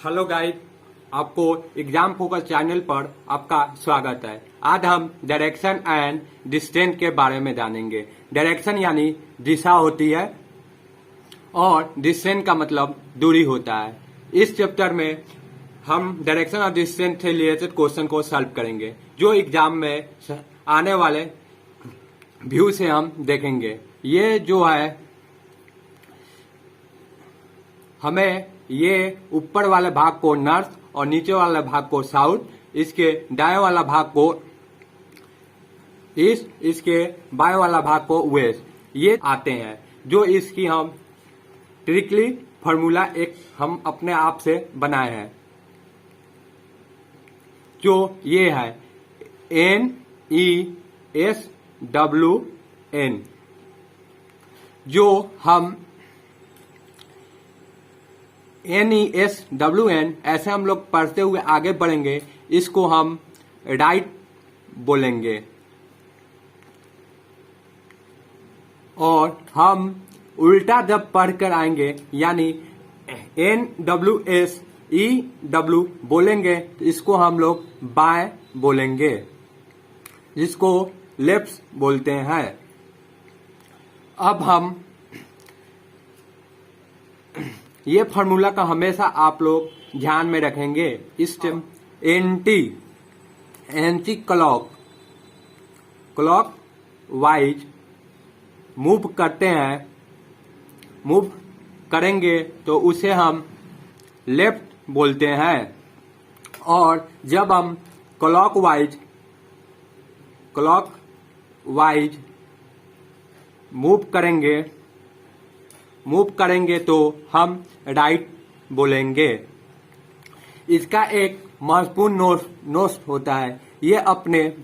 Hello guys, आपको exam focus channel पर आपका स्वागत है। आज हम डायरेक्शन एंड डिस्टेंस के बारे में जानेंगे। डायरेक्शन यानी दिशा होती है और डिस्टेंस का मतलब दूरी होता है। इस चैप्टर में हम डायरेक्शन और डिस्टेंस से रिलेटेड क्वेश्चन को सॉल्व करेंगे, जो एग्जाम में आने वाले व्यू से हम देखेंगे। ये जो है, हमें ये ऊपर वाले भाग को नॉर्थ और नीचे वाले भाग को साउथ, इसके दाएं वाला भाग को ईस्ट, इसके बाएं वाला भाग को वेस्ट, ये आते हैं। जो इसकी हम ट्रिकली फॉर्मूला एक हम अपने आप से बनाए हैं, जो ये है NESWN। जो हम NESWN ऐसे हम लोग पढ़ते हुए आगे बढ़ेंगे, इसको हम राइट बोलेंगे और हम उल्टा जब पढ़कर आएंगे यानी NWSEW बोलेंगे तो इसको हम लोग बाएं बोलेंगे, जिसको लेफ्ट बोलते हैं। अब हम ये फॉर्मूला का हमेशा आप लोग ध्यान में रखेंगे। इस time anti clock wise move करते हैं, मूव करेंगे तो उसे हम लेफ्ट बोलते हैं। और जब हम क्लॉक वाइज मूव करेंगे तो हम राइट बोलेंगे। इसका एक महत्वपूर्ण नोट होता है, ये अपने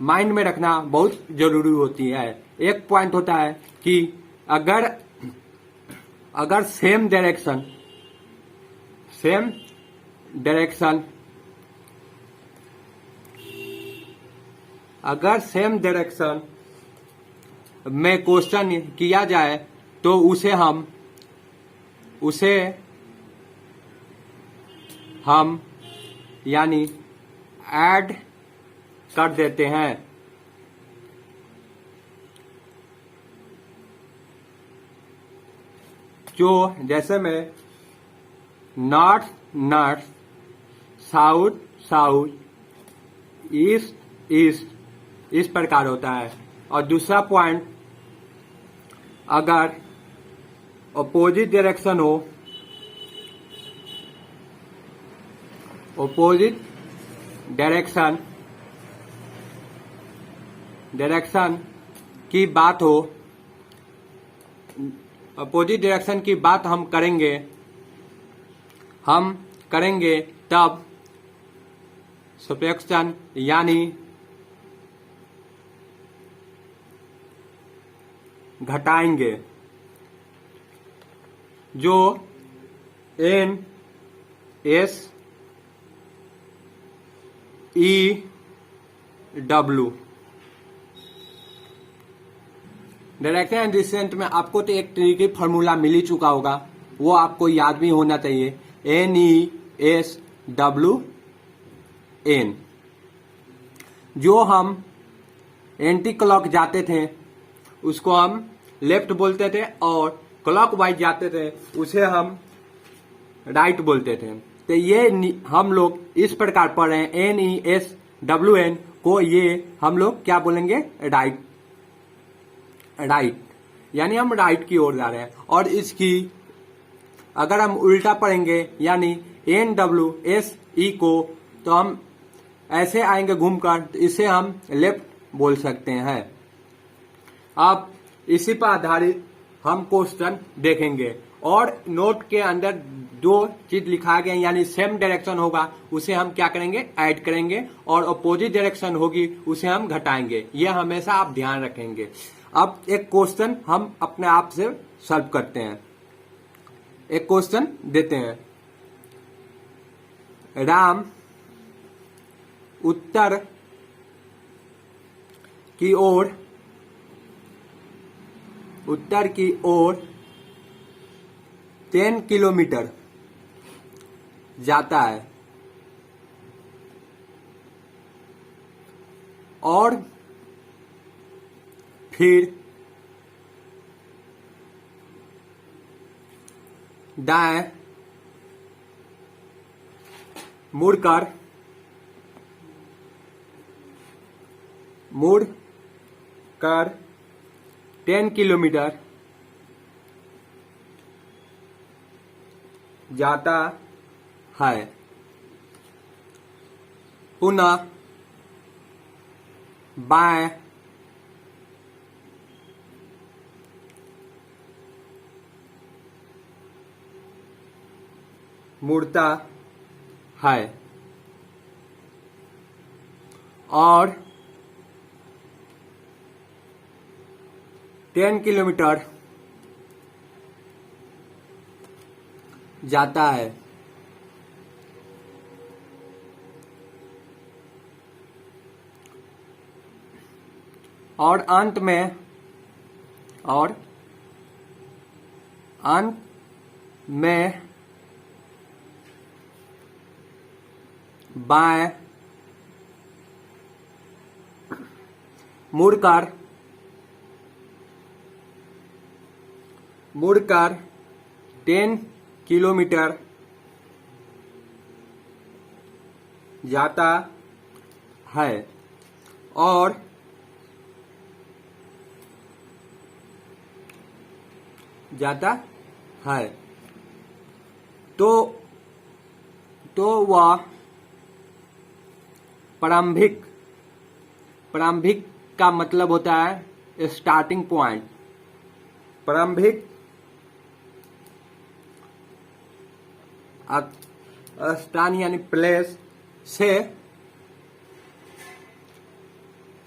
माइंड में रखना बहुत जरूरी होती है। एक पॉइंट होता है कि अगर सेम डायरेक्शन में क्वेश्चन किया जाए तो उसे हम यानी ऐड कर देते हैं। जो जैसे में नॉर्थ, साउथ, ईस्ट इस प्रकार होता है। और दूसरा पॉइंट, अगर अपोजिट डायरेक्शन हो, अपोजिट डायरेक्शन की बात हो, अपोजिट डायरेक्शन की बात हम करेंगे तब सब्ट्रैक्शन यानी घटाएंगे। जो NSEW डायरेक्शन एंड डिस्टेंस में आपको तो एक तरीके की फॉर्मूला मिल ही चुका होगा, वो आपको याद भी होना चाहिए। NESWN। जो हम एंटी क्लॉक जाते थे उसको हम लेफ्ट बोलते थे और क्लॉक वाइज जाते थे उसे हम राइट बोलते थे। तो ये हम लोग इस प्रकार पढ़ रहे हैं, NESWN को ये हम लोग क्या बोलेंगे, राइट यानी हम राइट की ओर जा रहे हैं। और इसकी अगर हम उल्टा पढ़ेंगे यानी NWSE को, तो हम ऐसे आएंगे घूमकर, तो इसे हम लेफ्ट बोल सकते हैं। अब इसी पर आधारित हम क्वेश्चन देखेंगे और नोट के अंदर जो चीज लिखा गया यानी सेम डायरेक्शन होगा उसे हम क्या करेंगे, ऐड करेंगे, और अपोजिट डायरेक्शन होगी उसे हम घटाएंगे। ये हमेशा आप ध्यान रखेंगे। अब एक क्वेश्चन हम अपने आप से सॉल्व करते हैं। एक क्वेश्चन देते हैं, राम उत्तर की ओर 10 किलोमीटर जाता है और फिर दाएं मुड़कर 10 किलोमीटर जाता है। पुनः बाएं मुड़ता है और 10 किलोमीटर जाता है। और अंत में बाएं मुड़कर 10 किलोमीटर जाता है और जाता है तो वह प्रारंभिक का मतलब होता है स्टार्टिंग पॉइंट। प्रारंभिक स्थान यानी प्लेस से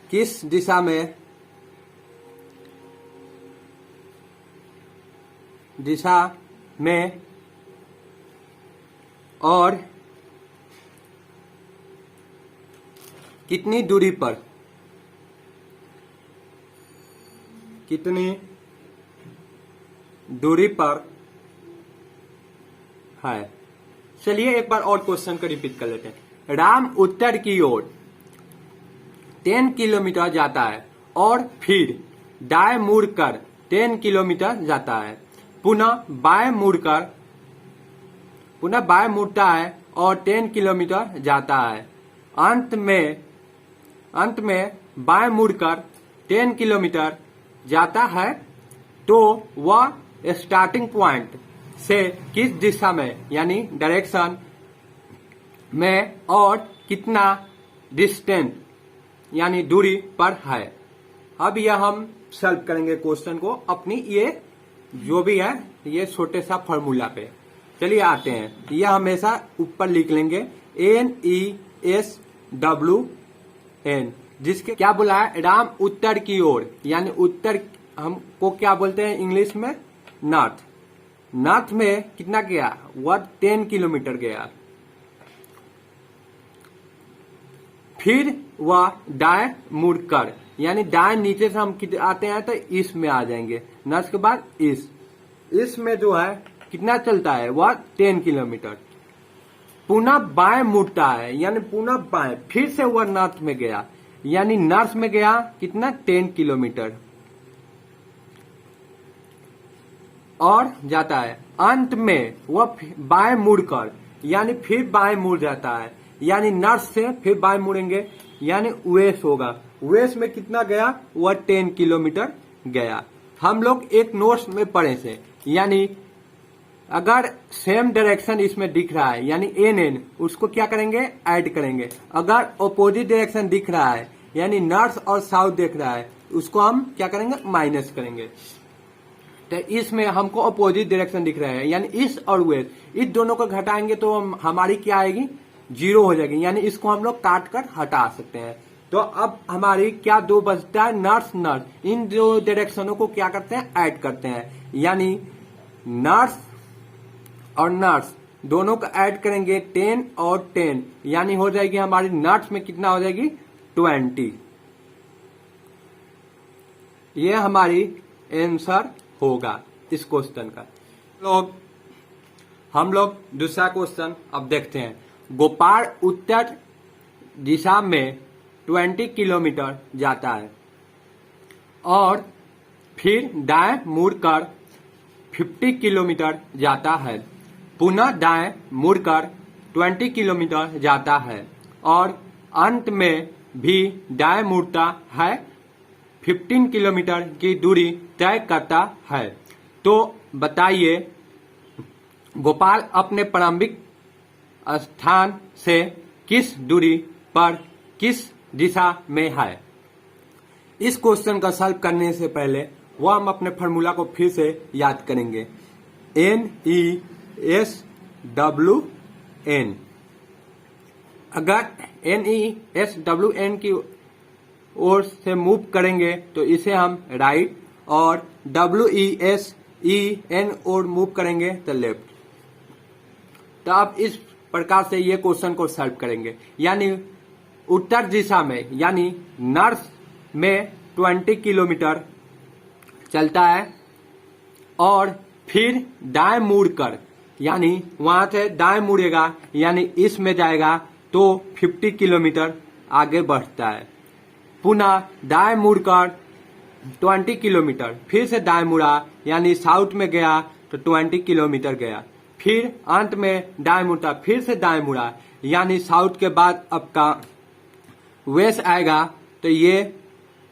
किस दिशा में और कितनी दूरी पर है। चलिए एक बार और क्वेश्चन को रिपीट कर लेते हैं। राम उत्तर की ओर 10 किलोमीटर जाता है और फिर दाएं मुड़कर 10 किलोमीटर जाता है। पुनः बाएं मुड़ता है और 10 किलोमीटर जाता है। अंत में बाएं मुड़कर 10 किलोमीटर जाता है तो वह स्टार्टिंग पॉइंट से किस दिशा में यानी डायरेक्शन में और कितना डिस्टेंस यानी दूरी पर है। अब यह हम सॉल्व करेंगे क्वेश्चन को अपनी ये जो भी है ये छोटे सा फॉर्मूला पे। चलिए आते हैं। यह हमेशा ऊपर लिख लेंगे NESWN, जिसके क्या बोला है राम उत्तर की ओर, यानी उत्तर हमको क्या बोलते हैं इंग्लिश में नॉर्थ। नॉर्थ में कितना गया वह 10 किलोमीटर गया। फिर वह दाएं मुड़कर यानी दाएं नीचे से हम आते हैं तो इस में आ जाएंगे। नॉर्थ के बाद इस में जो है कितना चलता है वह 10 किलोमीटर। पुनः बाएं मुड़ता है यानी पुनः बाएं, फिर से वह नॉर्थ में गया यानी नॉर्थ में गया कितना 10 किलोमीटर और जाता है। अंत में वह बाएं मुड़कर यानी फिर बाएं मुड़ जाता है यानी नॉर्थ से फिर बाएं मुड़ेंगे यानी वेस्ट होगा। वेस्ट में कितना गया वह 10 किलोमीटर गया। हम लोग एक नोट्स में पढ़े थे यानी अगर सेम डायरेक्शन इसमें दिख रहा है यानी NN उसको क्या करेंगे ऐड करेंगे। अगर अपोजिट डायरेक्शन दिख रहा है यानी नॉर्थ और साउथ दिख रहा है उसको हम क्या करेंगे माइनस करेंगे। तो इसमें हमको अपोजिट डायरेक्शन दिख रहा है यानी ईस्ट और वेस्ट, इस दोनों को घटाएंगे तो हमारी क्या आएगी 0 हो जाएगी यानी इसको हम लोग काट कर हटा सकते हैं। तो अब हमारी क्या दो बचता है नॉर्थ नॉर्थ। इन दो डायरेक्शनों को क्या करते हैं ऐड करते हैं यानी नॉर्थ और नॉर्थ दोनों को ऐड करेंगे 10 और 10 यानी हो जाएगी हमारी नॉर्थ में कितना हो जाएगी 20। ये हमारी आंसर होगा इस क्वेश्चन का। लोग हम लोग दूसरा क्वेश्चन अब देखते हैं। गोपाल उत्तर दिशा में 20 किलोमीटर जाता है और फिर दाएं मुड़कर 50 किलोमीटर जाता है, पुनः दाएं मुड़कर 20 किलोमीटर जाता है और अंत में भी दाएं मुड़ता है, 15 किलोमीटर की दूरी तय करता है। तो बताइए गोपाल अपने प्रारंभिक स्थान से किस दूरी पर किस दिशा में है। इस क्वेश्चन का सॉल्व करने से पहले वह हम अपने फॉर्मूला को फिर से याद करेंगे। NESWN, अगर NESWN की ओर से मूव करेंगे तो इसे हम राइट और WESEN और मूव करेंगे तो लेफ्ट। तो अब इस प्रकार से ये क्वेश्चन को सॉल्व करेंगे। यानी उत्तर दिशा में यानी नॉर्थ में 20 किलोमीटर चलता है और फिर दाएं मुड़कर यानी वहां से दाएं मुड़ेगा यानी इसमें जाएगा तो 50 किलोमीटर आगे बढ़ता है, पुनः दाएं मुड़कर 20 किलोमीटर, फिर से दाएं मुड़ा यानी साउथ में गया तो 20 किलोमीटर गया, फिर अंत में दाएं मुड़ता, फिर से दाएं मुड़ा यानी साउथ के बाद आपका वेस्ट आएगा तो ये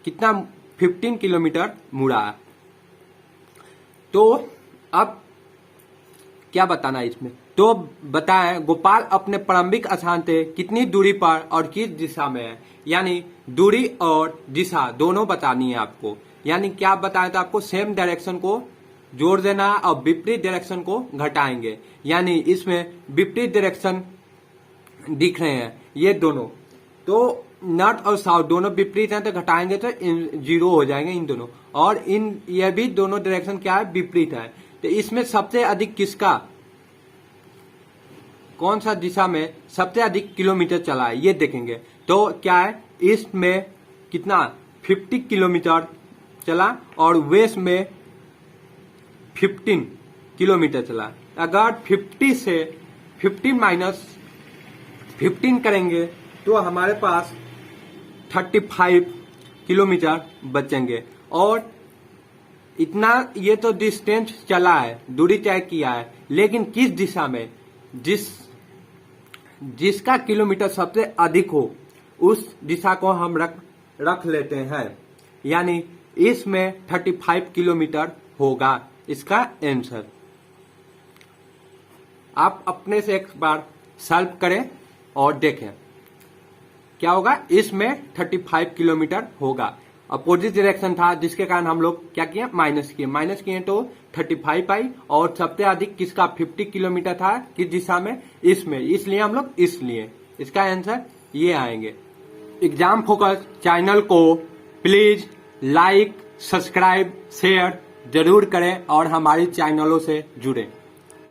कितना 15 किलोमीटर मुड़ा। तो अब क्या बताना है इसमें, तो बताएं गोपाल अपने प्रारंभिक स्थान से कितनी दूरी पर और किस दिशा में है। यानी दूरी और दिशा दोनों बतानी है आपको। यानी क्या बताएं तो आपको सेम डायरेक्शन को जोड़ देना और विपरीत डायरेक्शन को घटाएंगे। यानी इसमें विपरीत डायरेक्शन दिख रहे हैं ये दोनों, तो नॉर्थ और साउथ दोनों विपरीत हैं तो घटाएंगे तो जीरो हो जाएंगे इन दोनों, और इन ये भी दोनों डायरेक्शन क्या है विपरीत है। तो इसमें सबसे अधिक किसका कौन सा दिशा में सबसे अधिक किलोमीटर चला है ये देखेंगे। तो क्या है ईस्ट में कितना 50 किलोमीटर चला और वेस्ट में 15 किलोमीटर चला। अगर 50 से 50 माइनस 15 करेंगे तो हमारे पास 35 किलोमीटर बचेंगे। और इतना ये तो डिस्टेंस चला है, दूरी तय किया है, लेकिन किस दिशा में, जिसका किलोमीटर सबसे अधिक हो उस दिशा को हम रख लेते हैं। यानी इसमें 35 किलोमीटर होगा इसका आंसर। आप अपने से एक बार सॉल्व करें और देखें क्या होगा। इसमें 35 किलोमीटर होगा, अपोजिट डायरेक्शन था जिसके कारण हम लोग क्या किए माइनस किए तो 35 आई, और सबसे अधिक किसका 50 किलोमीटर था किस दिशा में इसमें, इसलिए हम लोग इसलिए इसका आंसर ये आएंगे। एग्जाम फोकस चैनल को प्लीज लाइक, सब्सक्राइब, शेयर जरूर करें और हमारी चैनलों से जुड़ें।